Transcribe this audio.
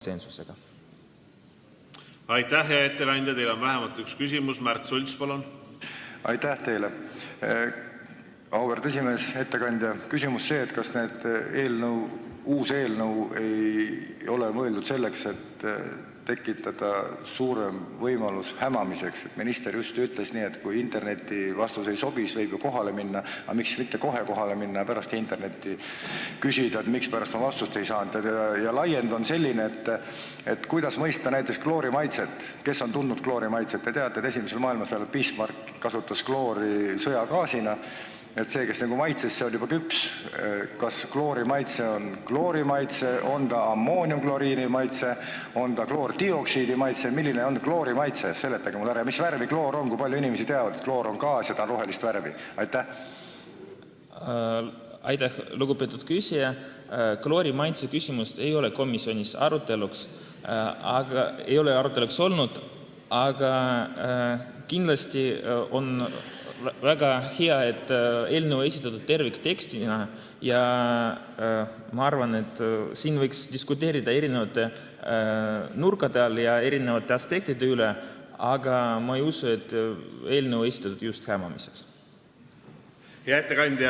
konsensusega. Aitäh, hea ettekandja. Teil on vähemalt üks küsimus. Märt Sults, palun. Aitäh teile. Auväärt esimees, ettekandja. Küsimus see, et kas uus eelnõu ei ole mõeldud selleks, et tekitada suurem võimalus hämamiseks. Et minister just ütles nii, et kui interneti vastus ei sobi, siis võib ju kohale minna, aga miks mitte kohe kohale minna ja pärast internetti küsida, et miks pärast ma vastust ei saanud. Ja laiend on selline, et kuidas mõista näiteks kloorimaitset, kes on tundnud kloorimaitset. Te teate, et esimesel maailmasõjal Bismarck kasutas kloori sõjagaasina. Et see, kes nagu maitses, see on juba küps. Kas kloorimaitse on kloorimaitse, on ta ammooniumkloriini maitse, on ta kloordioksiidi maitse, milline on kloorimaitse? Seletage mulle ära, mis värvi kloor on, kui palju inimesi teavad, et kloor on gaas ja ta on rohelist värvi. Aitäh. Aitäh, lugupeetud küsija. Kloorimaitse küsimust ei ole komisjonis aruteluks, ei ole aruteluks olnud, aga kindlasti on väga hea, et eelnõu esitatud terviktekstina ja ma arvan, et siin võiks diskuteerida erinevate nurkade all ja erinevate aspektide üle, aga ma ei usu, et eelnõu esitatud just hämamiseks. Hea ettekandja.